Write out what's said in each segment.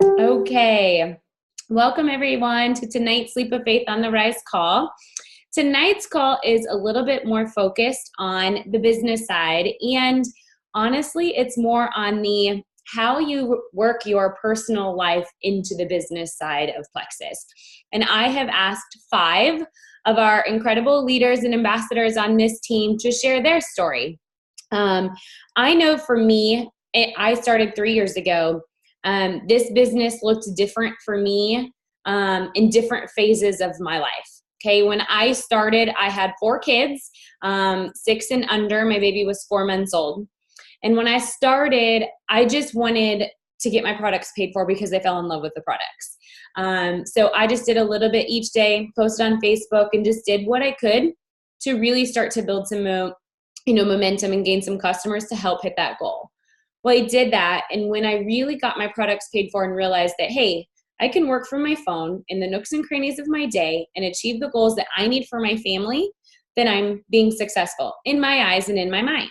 Okay, welcome everyone to tonight's Leap of Faith on the Rise call. Tonight's call is a little bit more focused on the business side, and honestly, it's more on the how you work your personal life into the business side of Plexus. And I have asked 5 of our incredible leaders and ambassadors on this team to share their story. I know for me, I started 3 years ago. This business looked different for me in different phases of my life. Okay, when I started, I had 4 kids, 6 and under. My baby was 4 months old. And when I started, I just wanted to get my products paid for because I fell in love with the products. So I just did a little bit each day, posted on Facebook, and just did what I could to really start to build some momentum and gain some customers to help hit that goal. Well, I did that, and when I really got my products paid for and realized that, hey, I can work from my phone in the nooks and crannies of my day and achieve the goals that I need for my family, then I'm being successful in my eyes and in my mind.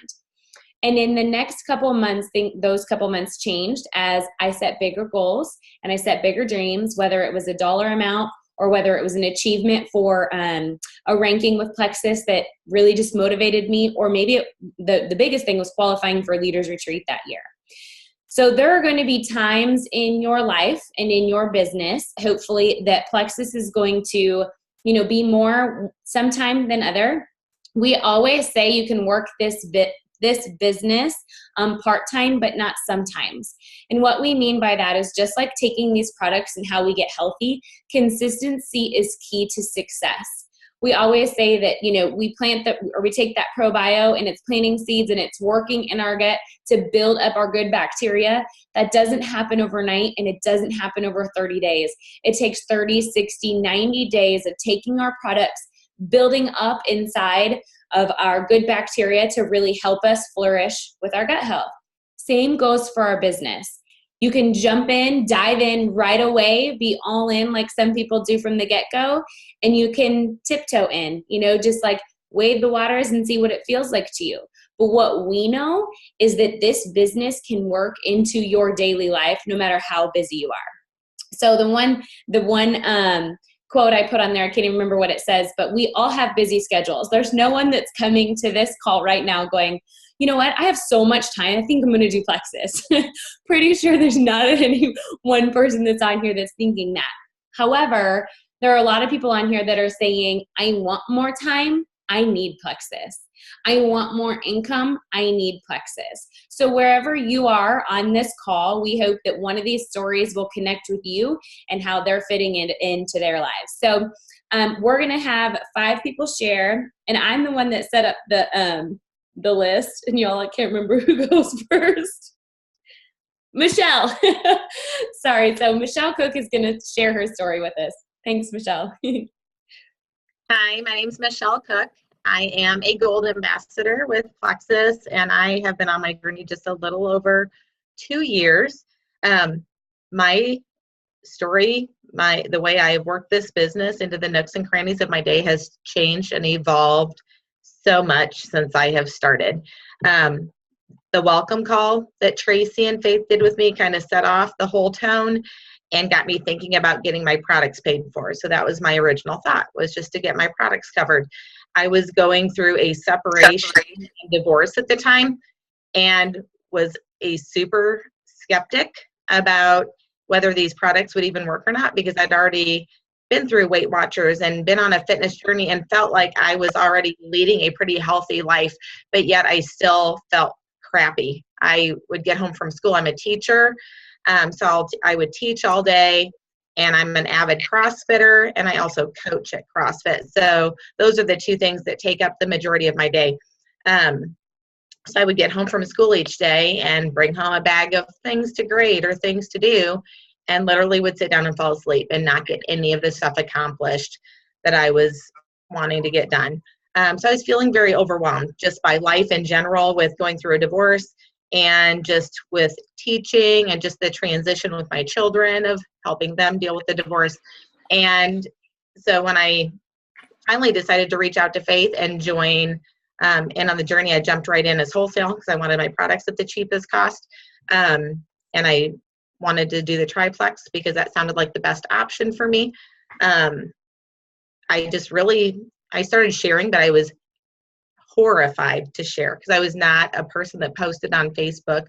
And in the next couple of months, those couple months changed as I set bigger goals and I set bigger dreams, whether it was a dollar amount or whether it was an achievement for a ranking with Plexus that really just motivated me, or maybe the biggest thing was qualifying for a leaders retreat that year. So there are going to be times in your life and in your business, hopefully, that Plexus is going to, be more sometime than other. We always say you can work this business part-time, but not sometimes. And what we mean by that is just like taking these products and how we get healthy, consistency is key to success. We always say that, we take that probio and it's planting seeds and it's working in our gut to build up our good bacteria. That doesn't happen overnight, and it doesn't happen over 30 days. It takes 30, 60, 90 days of taking our products, building up inside of our good bacteria to really help us flourish with our gut health. Same goes for our business. You can jump in, dive in right away, be all in like some people do from the get-go, and you can tiptoe in, just like wade the waters and see what it feels like to you. But what we know is that this business can work into your daily life no matter how busy you are. So the one quote I put on there, I can't even remember what it says, but we all have busy schedules. There's no one that's coming to this call right now going, you know what, I have so much time, I think I'm going to do Plexus. Pretty sure there's not any one person that's on here that's thinking that. However, there are a lot of people on here that are saying, I want more time, I need Plexus. I want more income, I need Plexus. So wherever you are on this call, we hope that one of these stories will connect with you and how they're fitting into their lives. So we're going to have 5 people share, and I'm the one that set up the list, and y'all, I can't remember who goes first. Michelle. Sorry. So Michelle Cook is going to share her story with us. Thanks, Michelle. Hi, my name is Michelle Cook. I am a gold ambassador with Plexus, and I have been on my journey just a little over 2 years. My story, the way I have worked this business into the nooks and crannies of my day has changed and evolved so much since I have started. The welcome call that Tracy and Faith did with me kind of set off the whole tone and got me thinking about getting my products paid for. So that was my original thought, was just to get my products covered. I was going through a separation and divorce at the time and was a super skeptic about whether these products would even work or not, because I'd already been through Weight Watchers and been on a fitness journey and felt like I was already leading a pretty healthy life, but yet I still felt crappy. I would get home from school. I'm a teacher, so I would teach all day, and I'm an avid CrossFitter, and I also coach at CrossFit. So those are the 2 things that take up the majority of my day. So I would get home from school each day and bring home a bag of things to grade or things to do, and literally would sit down and fall asleep and not get any of the stuff accomplished that I was wanting to get done. So I was feeling very overwhelmed just by life in general, with going through a divorce and just with teaching and just the transition with my children of helping them deal with the divorce. And so when I finally decided to reach out to Faith and join in on the journey, I jumped right in as wholesale because I wanted my products at the cheapest cost. And I wanted to do the triplex because that sounded like the best option for me. I started sharing, but I was horrified to share because I was not a person that posted on Facebook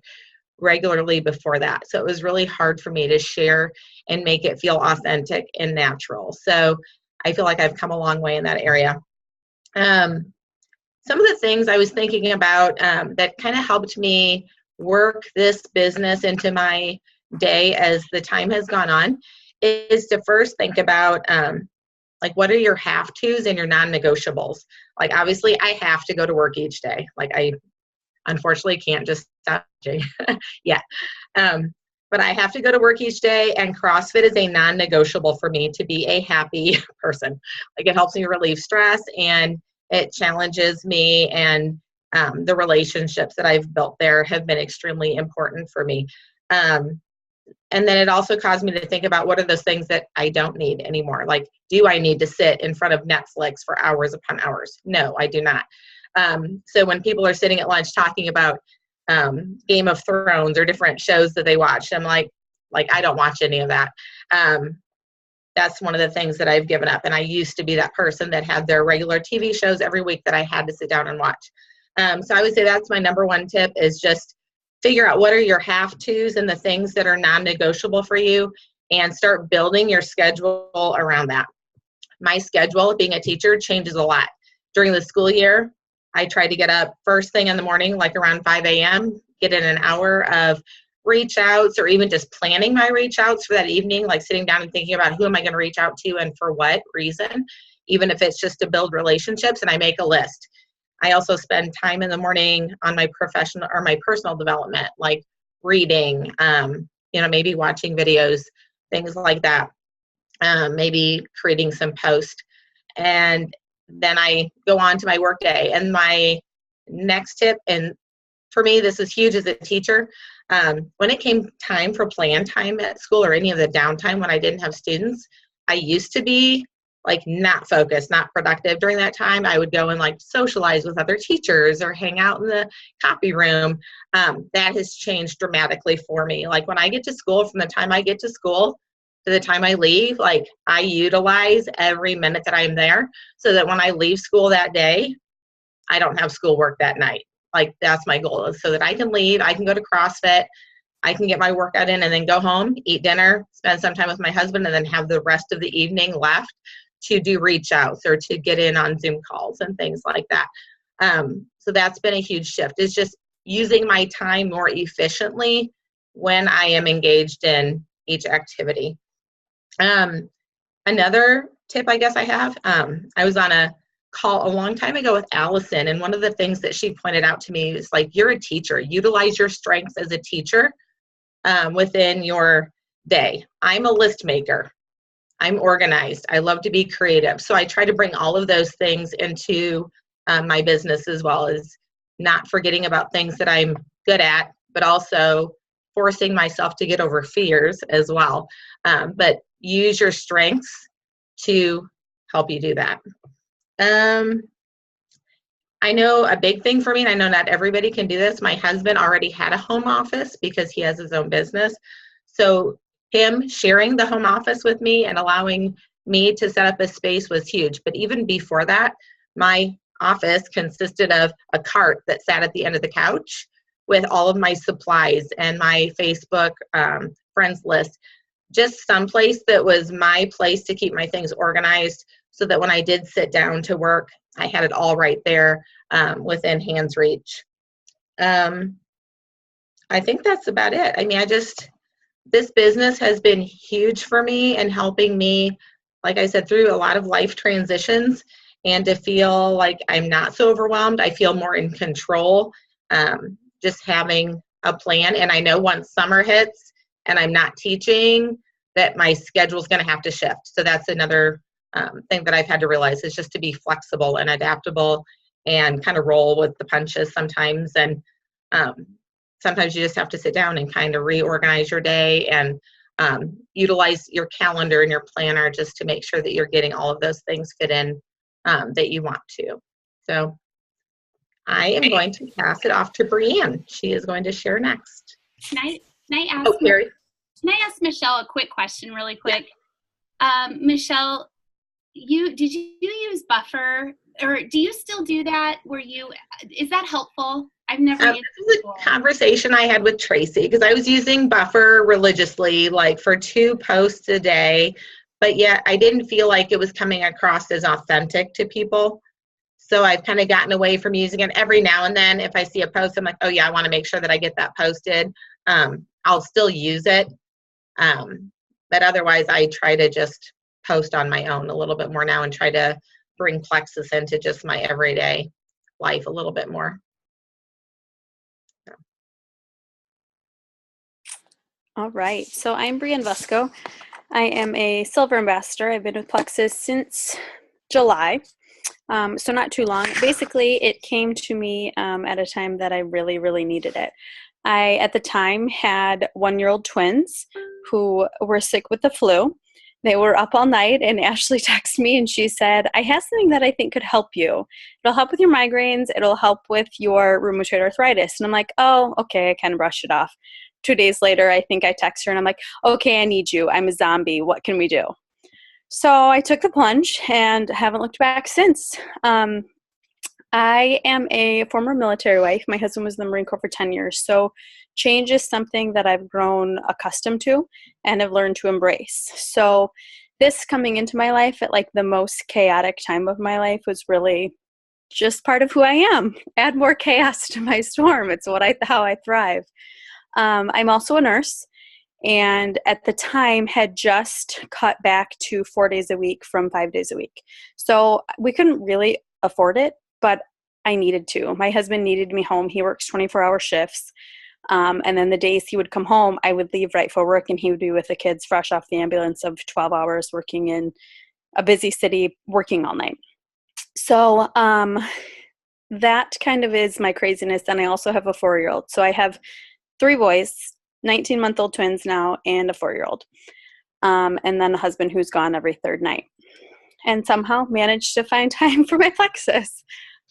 regularly before that. So it was really hard for me to share and make it feel authentic and natural. So I feel like I've come a long way in that area. Some of the things I was thinking about that kind of helped me work this business into my day as the time has gone on is to first think about like, what are your have tos and your non-negotiables? Like, obviously I have to go to work each day. Like, I unfortunately can't just stop yeah. But I have to go to work each day, and CrossFit is a non-negotiable for me to be a happy person. Like, it helps me relieve stress, and it challenges me, and the relationships that I've built there have been extremely important for me. And then it also caused me to think about what are those things that I don't need anymore. Like, do I need to sit in front of Netflix for hours upon hours? No, I do not. So when people are sitting at lunch talking about Game of Thrones or different shows that they watch, I'm like I don't watch any of that. That's one of the things that I've given up. And I used to be that person that had their regular TV shows every week that I had to sit down and watch. So I would say that's my number one tip, is just figure out what are your have tos and the things that are non-negotiable for you, and start building your schedule around that. My schedule, being a teacher, changes a lot. During the school year, I try to get up first thing in the morning, like around 5 a.m., get in an hour of reach outs, or even just planning my reach outs for that evening, like sitting down and thinking about who am I going to reach out to and for what reason, even if it's just to build relationships, and I make a list. I also spend time in the morning on my professional or my personal development, like reading, maybe watching videos, things like that, maybe creating some posts. And then I go on to my work day. And my next tip, and for me, this is huge as a teacher, when it came time for plan time at school or any of the downtime when I didn't have students, I used to be like not focused, not productive during that time. I would go and like socialize with other teachers or hang out in the copy room. That has changed dramatically for me. Like, when I get to school, from the time I get to school to the time I leave, like, I utilize every minute that I'm there, so that when I leave school that day, I don't have schoolwork that night. Like, that's my goal, is so that I can leave, I can go to CrossFit, I can get my workout in, and then go home, eat dinner, spend some time with my husband, and then have the rest of the evening left to do reach outs or to get in on Zoom calls and things like that. So that's been a huge shift, is just using my time more efficiently when I am engaged in each activity. Another tip I guess I have, I was on a call a long time ago with Allison, and one of the things that she pointed out to me is, like, you're a teacher. Utilize your strengths as a teacher within your day. I'm a list maker. I'm organized. I love to be creative. So I try to bring all of those things into my business, as well as not forgetting about things that I'm good at, but also forcing myself to get over fears as well. But use your strengths to help you do that. I know a big thing for me, and I know not everybody can do this, my husband already had a home office because he has his own business. So him sharing the home office with me and allowing me to set up a space was huge. But even before that, my office consisted of a cart that sat at the end of the couch with all of my supplies and my Facebook friends list. Just someplace that was my place to keep my things organized, so that when I did sit down to work, I had it all right there within hand's reach. I think that's about it. I mean, this business has been huge for me and helping me, like I said, through a lot of life transitions, and to feel like I'm not so overwhelmed. I feel more in control, just having a plan. And I know once summer hits and I'm not teaching, that my schedule is going to have to shift. So that's another thing that I've had to realize, is just to be flexible and adaptable and kind of roll with the punches sometimes. And sometimes you just have to sit down and kind of reorganize your day and utilize your calendar and your planner just to make sure that you're getting all of those things fit in that you want to. So I am going to pass it off to Brianne. She is going to share next. Can I ask? Oh, Carrie. Can I ask Michelle a quick question really quick? Michelle, did you use buffer, or do you still do that? Is that helpful? I've never used This is a conversation I had with Tracy, because I was using buffer religiously, like for 2 posts a day, but yet I didn't feel like it was coming across as authentic to people. So I've kind of gotten away from using it. Every now and then, if I see a post, I'm like, oh yeah, I want to make sure that I get that posted. I'll still use it. But otherwise, I try to just post on my own a little bit more now and try to bring Plexus into just my everyday life a little bit more. All right, so I'm Brianne Vesco. I am a Silver Ambassador. I've been with Plexus since July, so not too long. Basically, it came to me at a time that I really, really needed it. I, at the time, had 1-year-old twins who were sick with the flu. They were up all night, and Ashley texted me, and she said, I have something that I think could help you. It'll help with your migraines. It'll help with your rheumatoid arthritis. And I'm like, oh, okay, I kind of brushed it off. 2 days later, I think I text her, and I'm like, okay, I need you. I'm a zombie. What can we do? So I took the plunge and haven't looked back since. I am a former military wife. My husband was in the Marine Corps for 10 years. So change is something that I've grown accustomed to and have learned to embrace. So this coming into my life at like the most chaotic time of my life was really just part of who I am. Add more chaos to my storm. It's how I thrive. I'm also a nurse, and at the time had just cut back to 4 days a week from 5 days a week. So we couldn't really afford it, but I needed to. My husband needed me home. He works 24-hour shifts. And then the days he would come home, I would leave right for work, and he would be with the kids fresh off the ambulance of 12 hours working in a busy city, working all night. So that kind of is my craziness. And I also have a 4-year-old. So I have 3 boys, 19-month-old twins now, and a 4-year-old. And then a husband who's gone every third night. And somehow managed to find time for my Plexus.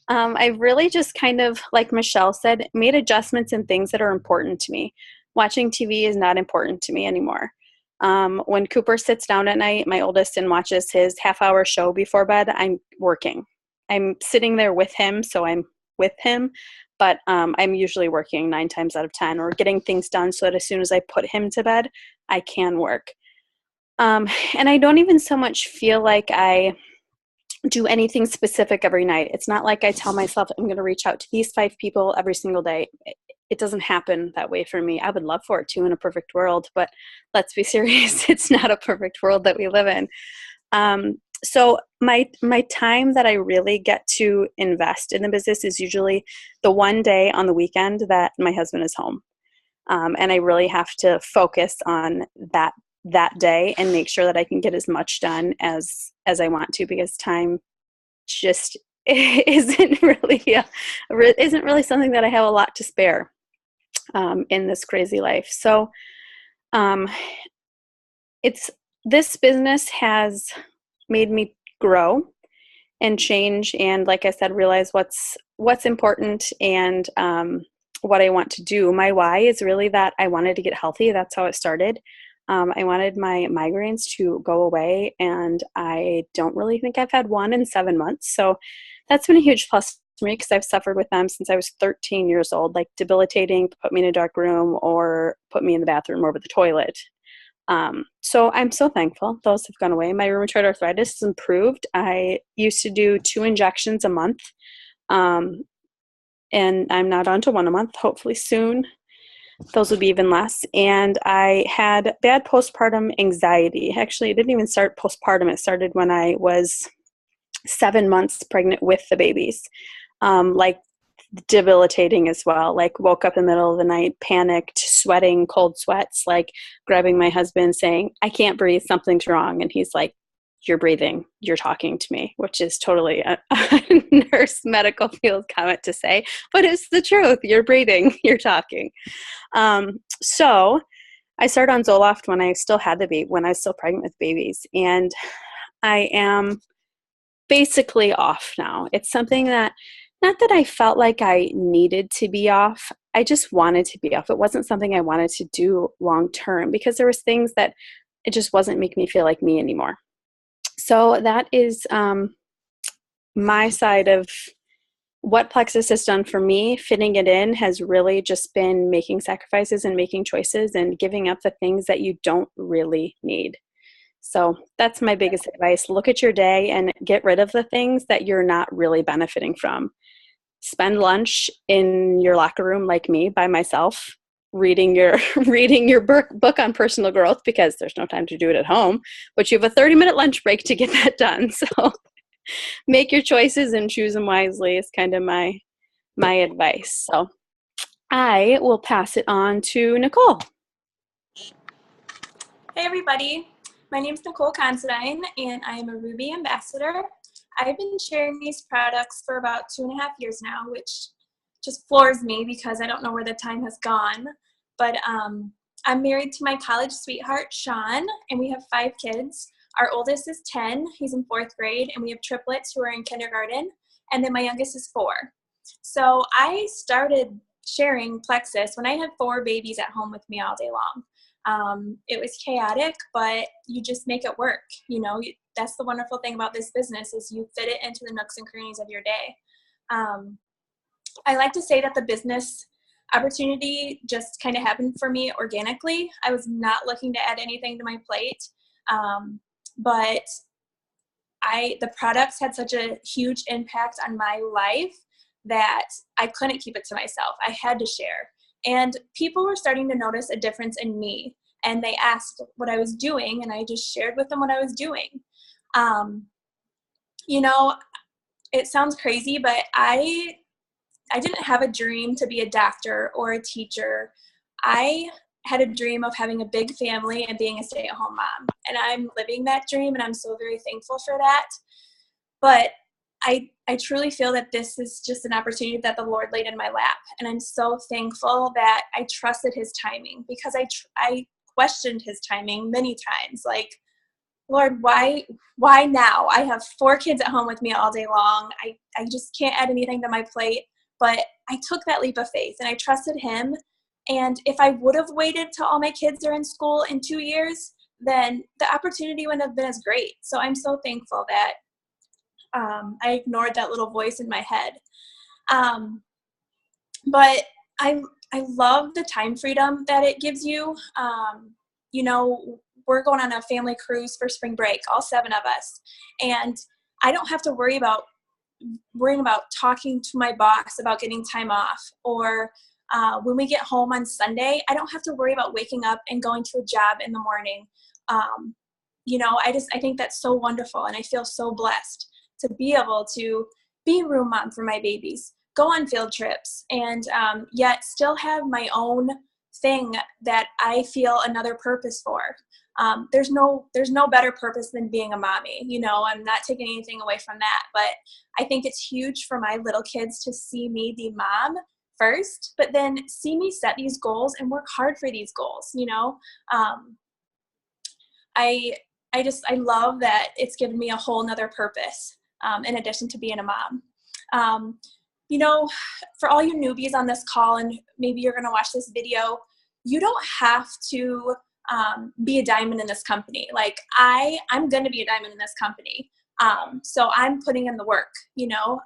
I've really just kind of, like Michelle said, made adjustments in things that are important to me. Watching TV is not important to me anymore. When Cooper sits down at night, my oldest, and watches his half-hour show before bed, I'm working. I'm sitting there with him, so I'm with him, but I'm usually working 9 times out of 10 or getting things done so that as soon as I put him to bed, I can work. And I don't even so much feel like I do anything specific every night. It's not like I tell myself I'm going to reach out to these 5 people every single day. It doesn't happen that way for me. I would love for it to in a perfect world, but let's be serious. It's not a perfect world that we live in. So my time that I really get to invest in the business is usually the one day on the weekend that my husband is home. And I really have to focus on that day and make sure that I can get as much done as I want to, because time just isn't really something that I have a lot to spare in this crazy life. So this business has made me grow and change, and like I said, realize what's important and what I want to do. My why is really that I wanted to get healthy. That's how it started. I wanted my migraines to go away, and I don't really think I've had one in 7 months. So that's been a huge plus for me, because I've suffered with them since I was 13 years old, like debilitating, put me in a dark room or put me in the bathroom over the toilet. So I'm so thankful those have gone away. My rheumatoid arthritis has improved. I used to do 2 injections a month, and I'm now down to 1 a month, hopefully soon. Those will be even less. And I had bad postpartum anxiety. Actually, it didn't even start postpartum. It started when I was 7 months pregnant with the babies. Like debilitating as well. Like woke up in the middle of the night, panicked, sweating, cold sweats, like grabbing my husband saying, I can't breathe, something's wrong. And he's like, you're breathing, you're talking to me, which is totally a nurse medical field comment to say, but it's the truth. You're breathing, you're talking. So I started on Zoloft when I still had the baby, when I was still pregnant with babies. And I am basically off now. It's something that, not that I felt like I needed to be off. I just wanted to be off. It wasn't something I wanted to do long term because there was things that it just wasn't making me feel like me anymore. So that is my side of what Plexus has done for me. Fitting it in has really just been making sacrifices and making choices and giving up the things that you don't really need. So that's my biggest advice. Look at your day and get rid of the things that you're not really benefiting from. Spend lunch in your locker room like me by myself, reading your book on personal growth, because there's no time to do it at home, but you have a 30-minute lunch break to get that done. So make your choices and choose them wisely is kind of my advice. So I will pass it on to Nicole. Hey everybody, my name is Nicole Considine and I am a Ruby ambassador. I've been sharing these products for about 2.5 years now, which just floors me because I don't know where the time has gone. But I'm married to my college sweetheart, Sean, and we have 5 kids. Our oldest is 10, he's in 4th grade, and we have triplets who are in kindergarten, and then my youngest is 4. So I started sharing Plexus when I had 4 babies at home with me all day long. It was chaotic, but you just make it work. You know, that's the wonderful thing about this business is you fit it into the nooks and crannies of your day. I like to say that the business opportunity just kind of happened for me organically. I was not looking to add anything to my plate, but the products had such a huge impact on my life that I couldn't keep it to myself. I had to share. And people were starting to notice a difference in me. And they asked what I was doing, and I just shared with them what I was doing. You know, it sounds crazy, but I didn't have a dream to be a doctor or a teacher. I had a dream of having a big family and being a stay-at-home mom. And I'm living that dream, and I'm so very thankful for that. But I truly feel that this is just an opportunity that the Lord laid in my lap. And I'm so thankful that I trusted his timing, because I questioned his timing many times. Like, Lord, why now? I have 4 kids at home with me all day long. I just can't add anything to my plate. But I took that leap of faith and I trusted him. And if I would have waited till all my kids are in school in 2 years, then the opportunity wouldn't have been as great. So I'm so thankful that I ignored that little voice in my head. But I love the time freedom that it gives you. You know, we're going on a family cruise for spring break, all 7 of us. And I don't have to worrying about talking to my boss about getting time off, or when we get home on Sunday, I don't have to worry about waking up and going to a job in the morning. You know, I think that's so wonderful, and I feel so blessed to be able to be room mom for my babies, go on field trips, and yet still have my own thing that I feel another purpose for. There's no better purpose than being a mommy. You know, I'm not taking anything away from that, but I think it's huge for my little kids to see me be mom first, but then see me set these goals and work hard for these goals. You know, I love that it's given me a whole nother purpose in addition to being a mom. You know, for all you newbies on this call, and maybe you're going to watch this video, you don't have to be a diamond in this company. Like I'm going to be a diamond in this company. So I'm putting in the work, you know,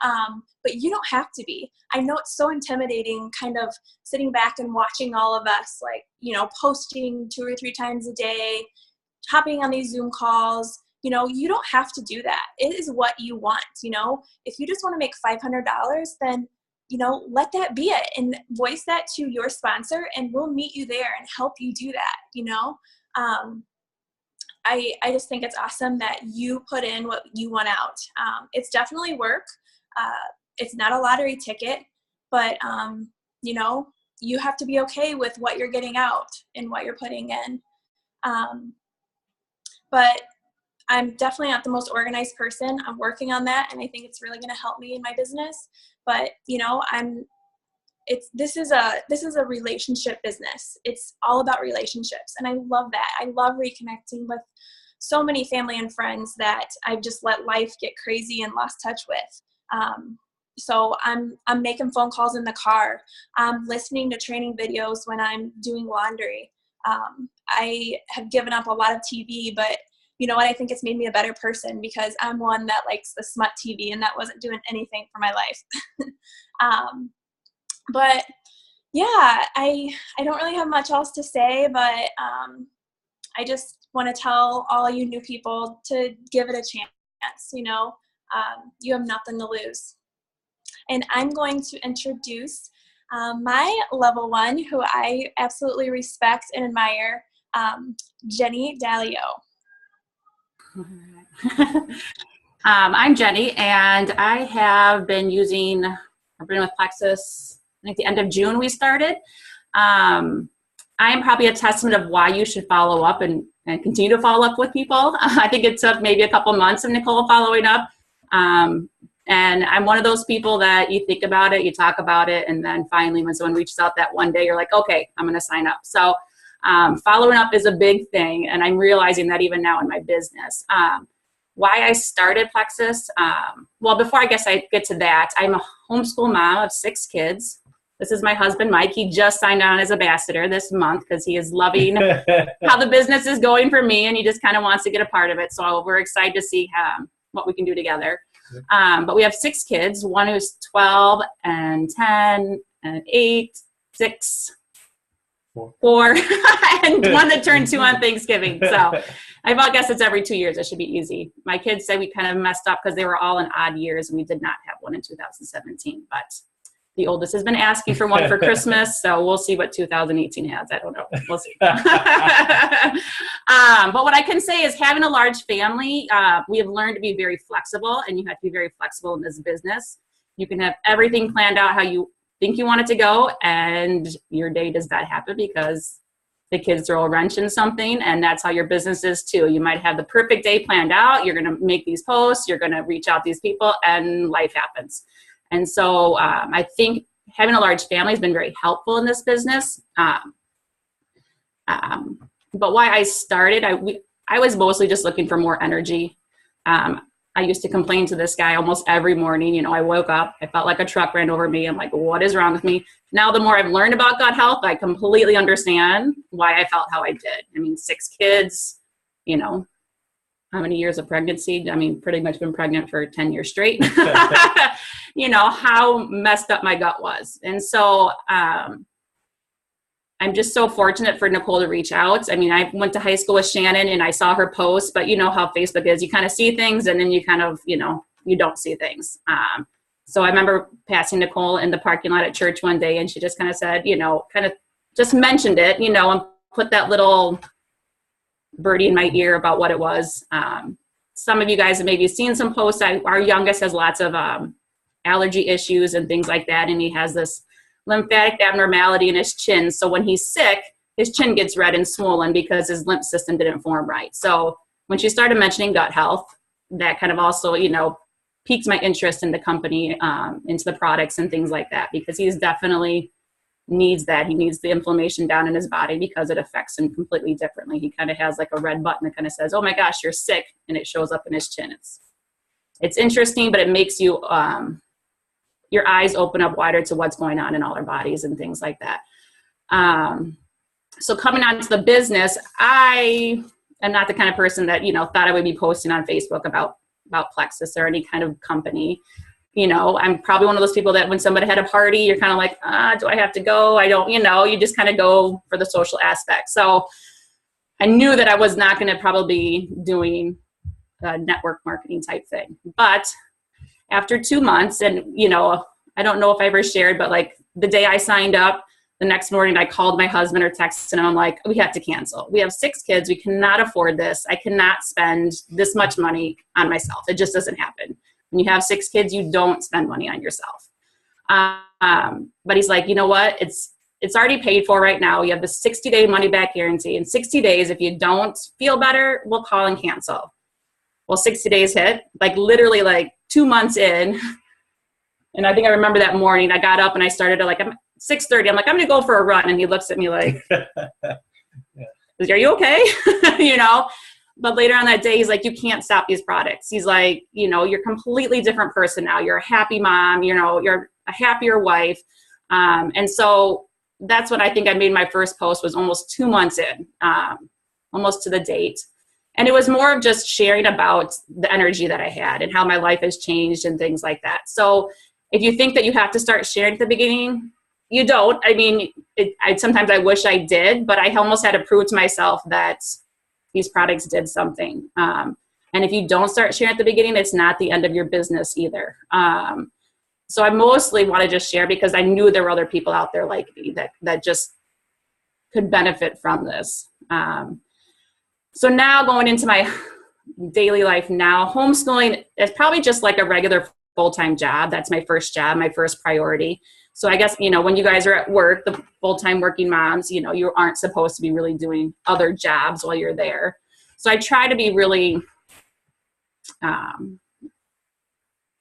but you don't have to be. I know it's so intimidating kind of sitting back and watching all of us, like, you know, posting 2 or 3 times a day, hopping on these Zoom calls. You know, you don't have to do that. It is what you want. You know, if you just want to make $500, then, you know, let that be it, and voice that to your sponsor, and we'll meet you there and help you do that. You know, I just think it's awesome that you put in what you want out. It's definitely work. It's not a lottery ticket, but, you know, you have to be okay with what you're getting out and what you're putting in. But I'm definitely not the most organized person. I'm working on that, and I think it's really going to help me in my business. But, you know, this is a relationship business. It's all about relationships, and I love that. I love reconnecting with so many family and friends that I've just let life get crazy and lost touch with. So I'm making phone calls in the car. I'm listening to training videos when I'm doing laundry. I have given up a lot of TV, but you know what? I think it's made me a better person because I'm one that likes the smut TV, and that wasn't doing anything for my life. But yeah, I don't really have much else to say, but I just want to tell all you new people to give it a chance. You know, you have nothing to lose. And I'm going to introduce my level 1, who I absolutely respect and admire, Jenny Dalio. I'm Jenny, and I've been with Plexus, I think the end of June we started. I am probably a testament of why you should follow up and continue to follow up with people. I think it took maybe a couple months of Nicole following up. And I'm one of those people that you think about it, you talk about it, and then finally when someone reaches out that one day, you're like, okay, I'm going to sign up. So following up is a big thing, and I'm realizing that even now in my business. Why I started Plexus, well, before I guess I get to that, I'm a homeschool mom of 6 kids. This is my husband, Mike. He just signed on as ambassador this month because he is loving how the business is going for me, and he just kind of wants to get a part of it. So we're excited to see what we can do together. But we have 6 kids, one who's 12 and 10 and 8, 6, 4, and one that turned 2 on Thanksgiving. So I guess it's every 2 years. It should be easy. My kids say we kind of messed up because they were all in odd years, and we did not have one in 2017. But the oldest has been asking for one for Christmas, so we'll see what 2018 has. I don't know. We'll see. But what I can say is having a large family, we have learned to be very flexible, and you have to be very flexible in this business. You can have everything planned out how you think you want it to go, and your day does not happen because the kids throw a wrench in something, and that's how your business is too. You might have the perfect day planned out. You're going to make these posts. You're going to reach out to these people, and life happens. And so I think having a large family has been very helpful in this business. But why I started, I was mostly just looking for more energy. I used to complain to this guy almost every morning. You know, I woke up, I felt like a truck ran over me. I'm like, what is wrong with me? Now, the more I've learned about gut health, I completely understand why I felt how I did. I mean, 6 kids, you know, how many years of pregnancy? I mean, pretty much been pregnant for 10 years straight. You know, how messed up my gut was. And so I'm just so fortunate for Nicole to reach out. I mean, I went to high school with Shannon and I saw her post, but you know how Facebook is. You kind of see things and then you kind of, you know, you don't see things. So I remember passing Nicole in the parking lot at church one day and she just kind of said, you know, kind of just mentioned it, you know, and put that little birdie in my ear about what it was. Some of you guys have maybe seen some posts. Our youngest has lots of allergy issues and things like that, and he has this lymphatic abnormality in his chin. So when he's sick, his chin gets red and swollen because his lymph system didn't form right. So when she started mentioning gut health, that kind of also, you know, piqued my interest in the company, into the products and things like that, because he's definitely needs that. He needs the inflammation down in his body because it affects him completely differently. He kind of has like a red button that kind of says, oh my gosh, you're sick, and it shows up in his chin. It's interesting, but it makes you, your eyes open up wider to what's going on in all our bodies and things like that. So coming on to the business, I am not the kind of person that, you know, thought I would be posting on Facebook about Plexus or any kind of company. You know, I'm probably one of those people that when somebody had a party, you're kind of like, do I have to go? I don't, you know, you just kind of go for the social aspect. So I knew that I was not going to probably be doing a network marketing type thing. But after 2 months, and, you know, I don't know if I ever shared, but like the day I signed up, the next morning I called my husband or texted him. I'm like, we have to cancel. We have 6 kids. We cannot afford this. I cannot spend this much money on myself. It just doesn't happen. When you have 6 kids, you don't spend money on yourself. But he's like, you know what? It's already paid for right now. You have the 60-day money-back guarantee. In 60 days, if you don't feel better, we'll call and cancel. Well, 60 days hit, like literally like 2 months in. And I think I remember that morning, I got up and I started to 6:30. I'm like, I'm going to go for a run. And he looks at me like, are you okay? You know? But later on that day, he's like, you can't stop these products. He's like, you know, you're a completely different person now. You're a happy mom, you know, you're a happier wife. And so that's when I think I made my first post, was almost 2 months in, almost to the date. And it was more of just sharing about the energy that I had and how my life has changed and things like that. So if you think that you have to start sharing at the beginning, you don't. I mean, sometimes I wish I did, but I almost had to prove to myself that these products did something. And if you don't start sharing at the beginning, it's not the end of your business either. So I mostly want to just share because I knew there were other people out there like me that just could benefit from this. So now going into my daily life now, homeschooling is probably just like a regular full-time job. That's my first job, my first priority. So I guess, you know, when you guys are at work, the full-time working moms, you know, you aren't supposed to be really doing other jobs while you're there. So I try to be really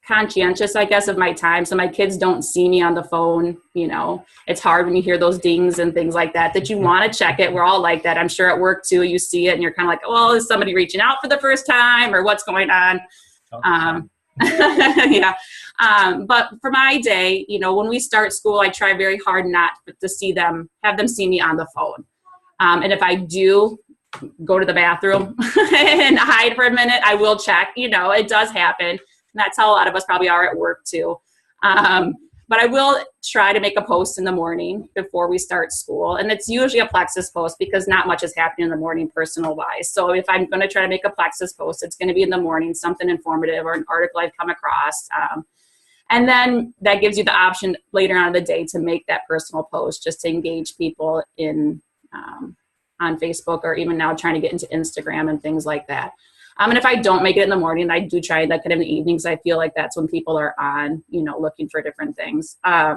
conscientious, I guess, of my time. So my kids don't see me on the phone. You know, it's hard when you hear those dings and things like that, that you want to check it. We're all like that. I'm sure at work too, you see it and you're kind of like, well, is somebody reaching out for the first time or what's going on? Yeah. But for my day, you know, when we start school, I try very hard not to have them see me on the phone. And if I do go to the bathroom and hide for a minute, I will check. You know, it does happen. And that's how a lot of us probably are at work too. But I will try to make a post in the morning before we start school. And it's usually a Plexus post because not much is happening in the morning personal wise. So if I'm going to try to make a Plexus post, it's going to be in the morning, something informative or an article I've come across. And then that gives you the option later on in the day to make that personal post just to engage people in on Facebook, or even now trying to get into Instagram and things like that. And if I don't make it in the morning, I do try that kind of in the evenings. I feel like that's when people are on, you know, looking for different things. I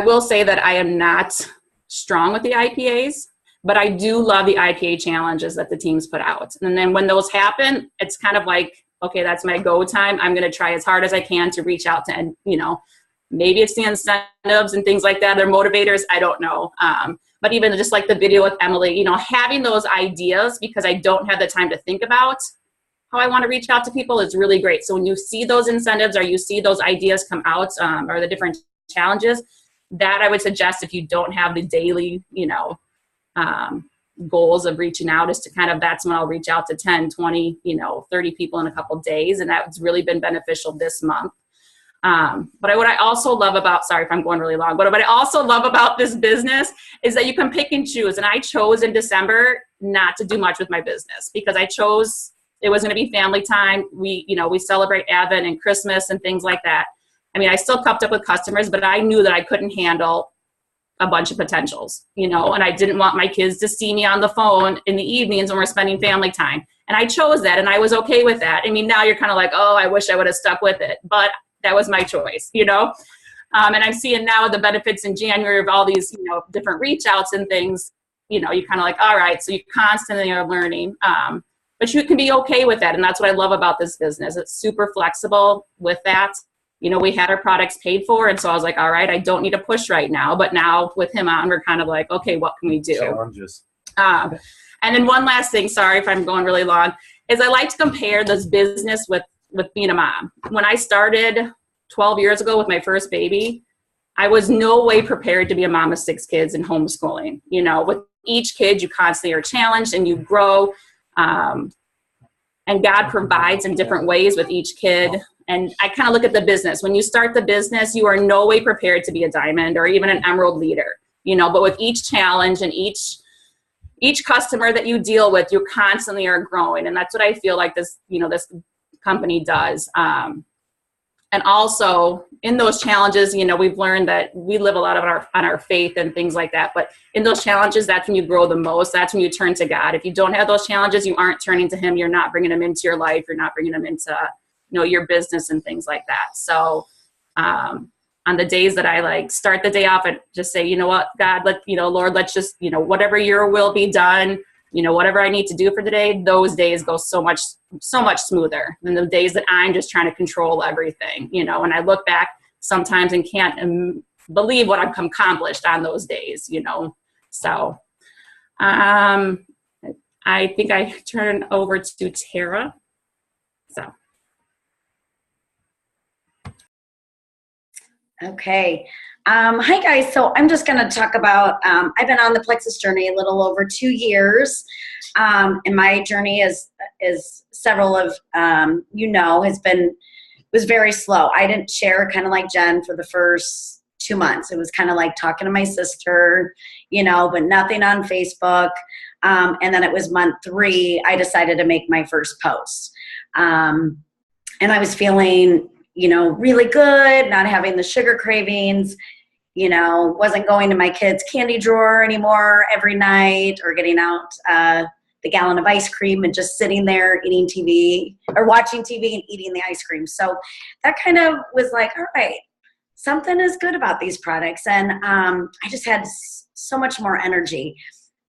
will say that I am not strong with the IPAs, but I do love the IPA challenges that the teams put out. And then when those happen, it's kind of like, okay, that's my go time. I'm going to try as hard as I can to reach out to, and, you know, maybe it's the incentives and things like that. They're motivators. I don't know. But even just like the video with Emily, you know, having those ideas because I don't have the time to think about how I want to reach out to people is really great. So when you see those incentives or you see those ideas come out, or the different challenges, that I would suggest, if you don't have the daily, you know, goals of reaching out, is to kind of, that's when I'll reach out to 10, 20, you know, 30 people in a couple of days. And that's really been beneficial this month. But what I also love about, sorry if I'm going really long, but what I also love about this business is that you can pick and choose. And I chose in December not to do much with my business because I chose, it was going to be family time. We celebrate Advent and Christmas and things like that. I mean, I still kept up with customers, but I knew that I couldn't handle a bunch of potentials, you know, and I didn't want my kids to see me on the phone in the evenings when we're spending family time. And I chose that, and I was okay with that. I mean, now you're kind of like, oh, I wish I would have stuck with it, but that was my choice, you know? And I'm seeing now the benefits in January of all these, you know, different reach outs and things, you know, you kind of like, all right, so you constantly are learning, but you can be okay with that. And that's what I love about this business. It's super flexible with that. You know, we had our products paid for, and so I was like, all right, I don't need to push right now. But now with him on, we're kind of like, okay, what can we do? Challenges. And then one last thing, sorry if I'm going really long, is I like to compare this business with being a mom. When I started 12 years ago with my first baby, I was no way prepared to be a mom of 6 kids and homeschooling. You know, with each kid, you constantly are challenged and you grow. And God provides in different ways with each kid. And I kind of look at the business. When you start the business, you are no way prepared to be a diamond or even an emerald leader, you know, but with each challenge and each customer that you deal with, you constantly are growing. And that's what I feel like this, you know, this company does. And also in those challenges, you know, we've learned that we live a lot of on our faith and things like that. But in those challenges, that's when you grow the most. That's when you turn to God. If you don't have those challenges, you aren't turning to him. You're not bringing him into your life. You're not bringing him into, you know, your business and things like that. So on the days that I like start the day off and just say, you know what, God, Lord, let's just, you know, whatever your will be done, you know, whatever I need to do for the day, those days go so much smoother than the days that I'm just trying to control everything, you know, and I look back sometimes and can't believe what I've accomplished on those days, you know. So I I think I turn over to Tara. So. Okay. Hi guys. So I'm just going to talk about, I've been on the Plexus journey a little over 2 years. And my journey is several of, was very slow. I didn't share, kind of like Jen, for the first 2 months. It was kind of like talking to my sister, but nothing on Facebook. And then it was month 3, I decided to make my first post. And I was feeling, really good, not having the sugar cravings, wasn't going to my kids' candy drawer anymore every night or getting out the gallon of ice cream and just sitting there eating TV or watching TV and eating the ice cream. So that kind of was like, all right, something is good about these products. And I just had so much more energy.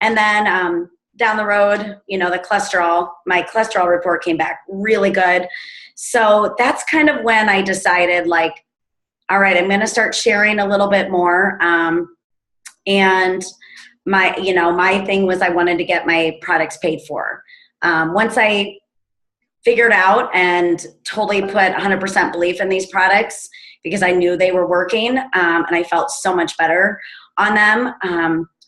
And then down the road, my cholesterol report came back really good. So that's kind of when I decided, like, all right, I'm going to start sharing a little bit more. And my thing was I wanted to get my products paid for. Once I figured out and totally put 100% belief in these products because I knew they were working, and I felt so much better on them,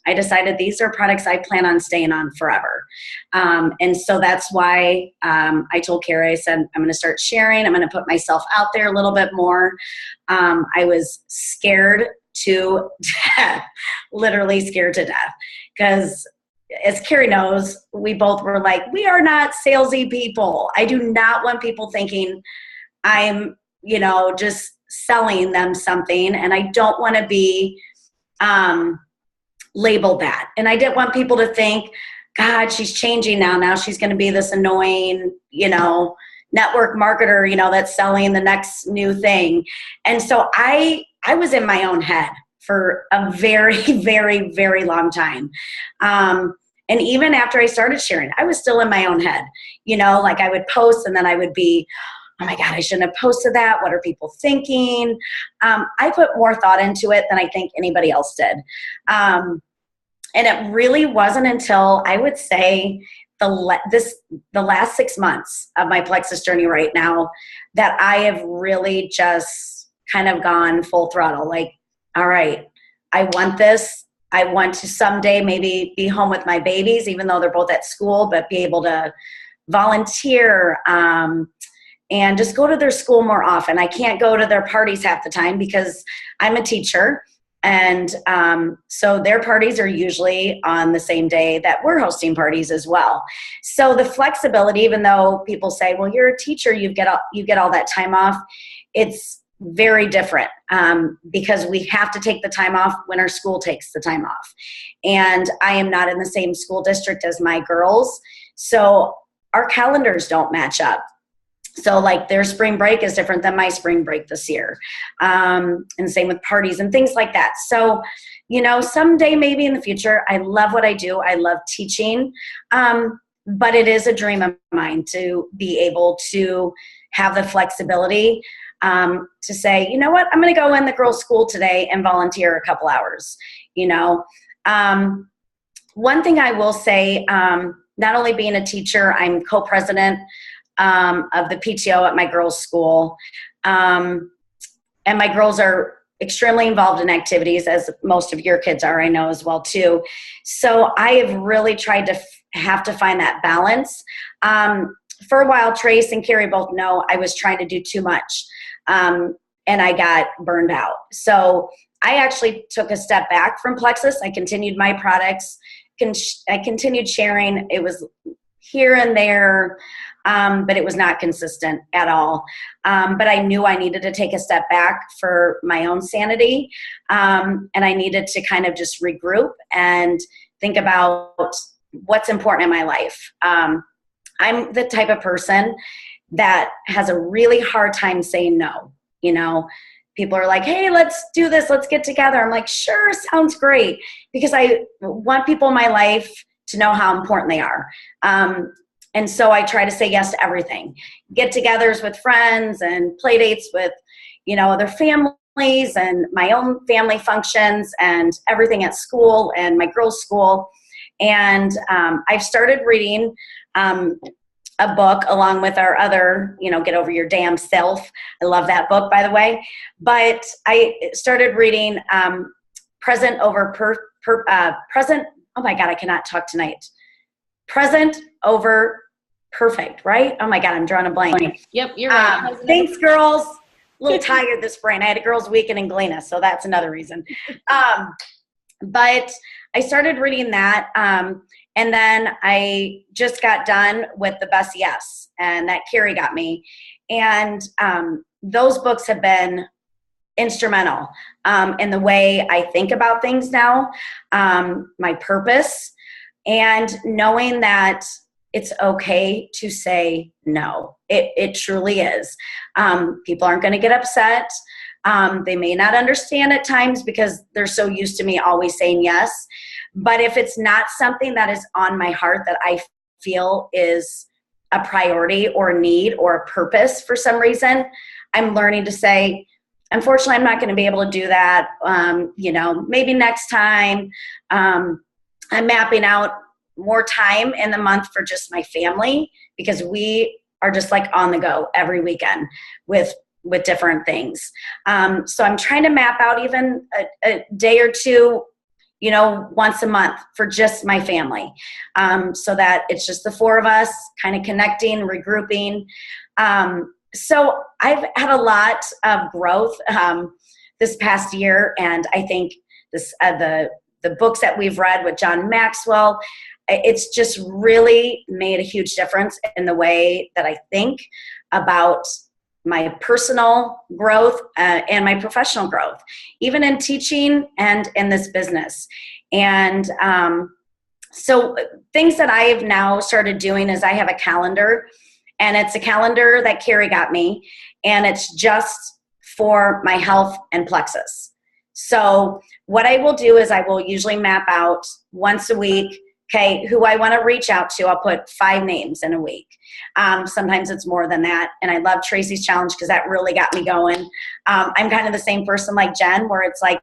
I decided these are products I plan on staying on forever. And so that's why I told Carrie, I said, I'm going to start sharing. I'm going to put myself out there a little bit more. I was scared to death, literally scared to death. Because as Carrie knows, we both were like, we are not salesy people. I do not want people thinking I'm, just selling them something. And I don't want to be labeled that. And I didn't want people to think, God, she's changing now. Now she's going to be this annoying, network marketer, that's selling the next new thing. And so I was in my own head for a very, very, very long time. And even after I started sharing, I was still in my own head, like I would post and then I would be, oh my God, I shouldn't have posted that. What are people thinking? I put more thought into it than I think anybody else did. And it really wasn't until I would say the last 6 months of my Plexus journey right now that I have really just kind of gone full throttle. Like, all right, I want this. I want to someday maybe be home with my babies, even though they're both at school, but be able to volunteer and just go to their school more often. I can't go to their parties half the time because I'm a teacher. And so their parties are usually on the same day that we're hosting parties as well. So the flexibility, even though people say, well, you're a teacher, you get all that time off, it's very different because we have to take the time off when our school takes the time off. And I am not in the same school district as my girls, so our calendars don't match up. So like their spring break is different than my spring break this year. And same with parties and things like that. So, someday maybe in the future, I love what I do. I love teaching. But it is a dream of mine to be able to have the flexibility to say, you know what, I'm going to go in the girls' school today and volunteer a couple hours. One thing I will say, not only being a teacher, I'm co-president of the PTO at my girls' school. And my girls are extremely involved in activities, as most of your kids are, I know as well too. So I have really tried to have to find that balance. For a while, Trace and Carrie both know I was trying to do too much. And I got burned out. So I actually took a step back from Plexus. I continued my products. I continued sharing. It was here and there, but it was not consistent at all. But I knew I needed to take a step back for my own sanity. And I needed to kind of just regroup and think about what's important in my life. I'm the type of person that has a really hard time saying no. People are like, hey, let's do this. Let's get together. I'm like, sure, sounds great. Because I want people in my life to know how important they are. And so I try to say yes to everything. Get-togethers with friends and play dates with, other families and my own family functions and everything at school and my girls' school. And I've started reading a book along with our other, Get Over Your Damn Self. I love that book, by the way. But I started reading Present Over Present. Oh my God, I cannot talk tonight. Present Over Perfect, right? Oh my God, I'm drawing a blank. Yep, you're right. Thanks, girls. A little tired this spring. I had a girls' weekend in Galena, so that's another reason. But I started reading that, and then I just got done with The Best Yes, and that Carrie got me. And those books have been instrumental in the way I think about things now, my purpose, and knowing that it's okay to say no. It truly is. People aren't going to get upset. They may not understand at times because they're so used to me always saying yes. But if it's not something that is on my heart that I feel is a priority or a need or a purpose for some reason, I'm learning to say, unfortunately, I'm not going to be able to do that. Maybe next time. I'm mapping out more time in the month for just my family because we are just like on the go every weekend with different things. So I'm trying to map out even a day or two, once a month for just my family, so that it's just the four of us kind of connecting, regrouping. So I've had a lot of growth this past year, and I think the books that we've read with John Maxwell, it's just really made a huge difference in the way that I think about my personal growth and my professional growth, even in teaching and in this business. And so things that I have now started doing is I have a calendar, and it's a calendar that Carrie got me, and it's just for my health and Plexus. So what I will do is I will usually map out once a week, okay, who I want to reach out to. I'll put 5 names in a week. Sometimes it's more than that. And I love Tracy's challenge because that really got me going. I'm kind of the same person like Jen, where it's like,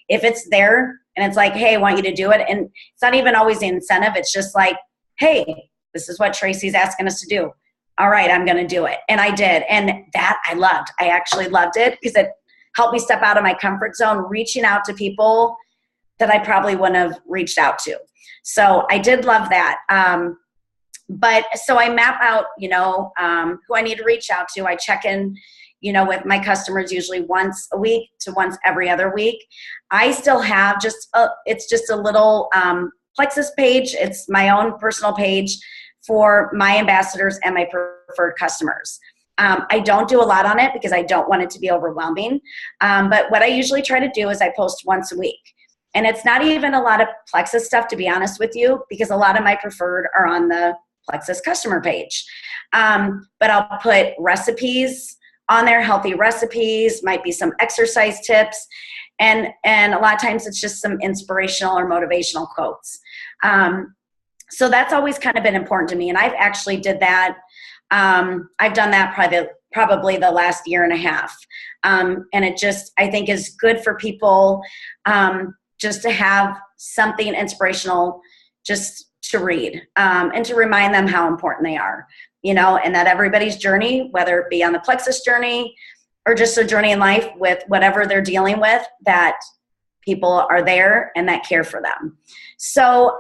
if it's there and it's like, hey, I want you to do it. And it's not even always the incentive. It's just like, hey, this is what Tracy's asking us to do. All right, I'm going to do it. And I did. And that I loved. I actually loved it because it helped me step out of my comfort zone, reaching out to people that I probably wouldn't have reached out to. So I did love that. But so I map out, who I need to reach out to. I check in, with my customers usually once a week to once every other week. I still have it's just a little Plexus page. It's my own personal page for my ambassadors and my preferred customers. I don't do a lot on it because I don't want it to be overwhelming. But what I usually try to do is I post once a week. And it's not even a lot of Plexus stuff, to be honest with you, because a lot of my preferred are on the Plexus customer page. But I'll put recipes on there, healthy recipes, might be some exercise tips. And a lot of times it's just some inspirational or motivational quotes. So that's always kind of been important to me. And I've actually did that. I've done that probably the last year and a half. And it just, I think, is good for people just to have something inspirational just to read and to remind them how important they are, and that everybody's journey, whether it be on the Plexus journey or just a journey in life with whatever they're dealing with, that people are there and that care for them. So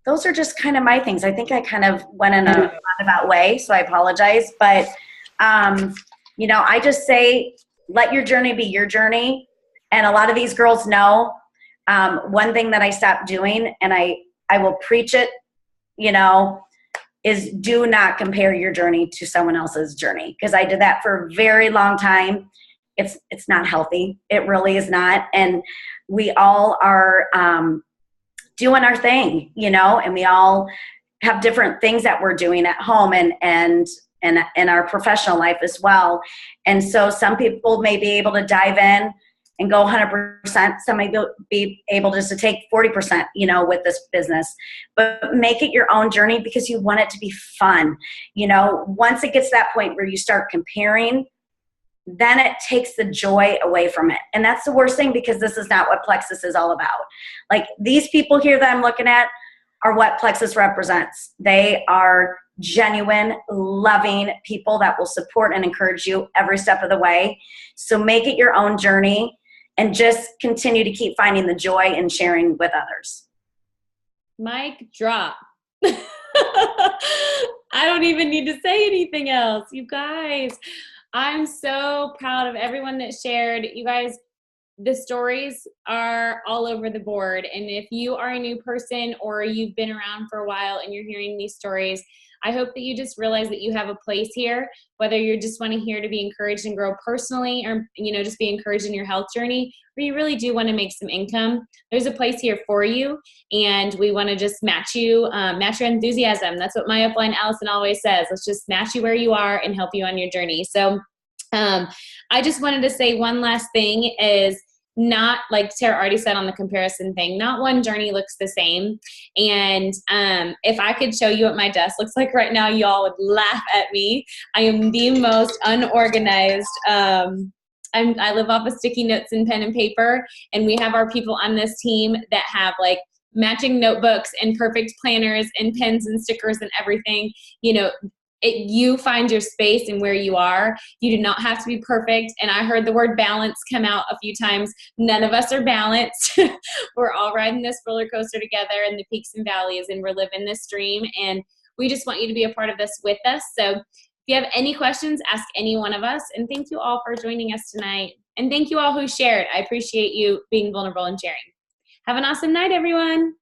those are just kind of my things. I think I kind of went in a roundabout way, so I apologize. But, I just say, let your journey be your journey. And a lot of these girls know one thing that I stopped doing, and I will preach it, is do not compare your journey to someone else's journey. Because I did that for a very long time. It's not healthy. It really is not. And we all are doing our thing, and we all have different things that we're doing at home and in our professional life as well. And so some people may be able to dive in and go 100%. Some may be able just to take 40%, with this business. But make it your own journey because you want it to be fun. Once it gets to that point where you start comparing, then it takes the joy away from it. And that's the worst thing, because this is not what Plexus is all about. Like, these people here that I'm looking at are what Plexus represents. They are genuine, loving people that will support and encourage you every step of the way. So make it your own journey and just continue to keep finding the joy in sharing with others. Mic drop. I don't even need to say anything else. You guys, I'm so proud of everyone that shared. You guys, the stories are all over the board. And if you are a new person or you've been around for a while and you're hearing these stories, I hope that you just realize that you have a place here, whether you're just wanting here to be encouraged and grow personally, or, you know, just be encouraged in your health journey, or you really do want to make some income. There's a place here for you. And we want to just match you, match your enthusiasm. That's what my upline Allison always says. Let's just match you where you are and help you on your journey. So I just wanted to say one last thing is, not, like Tara already said on the comparison thing, not one journey looks the same. And if I could show you what my desk looks like right now, y'all would laugh at me. I am the most unorganized. I live off of sticky notes and pen and paper, and we have our people on this team that have like matching notebooks and perfect planners and pens and stickers and everything. You know, you find your space and where you are. You do not have to be perfect. And I heard the word balance come out a few times. None of us are balanced. We're all riding this roller coaster together in the peaks and valleys, and we're living this dream. And we just want you to be a part of this with us. So if you have any questions, ask any one of us. And thank you all for joining us tonight. And thank you all who shared. I appreciate you being vulnerable and sharing. Have an awesome night, everyone.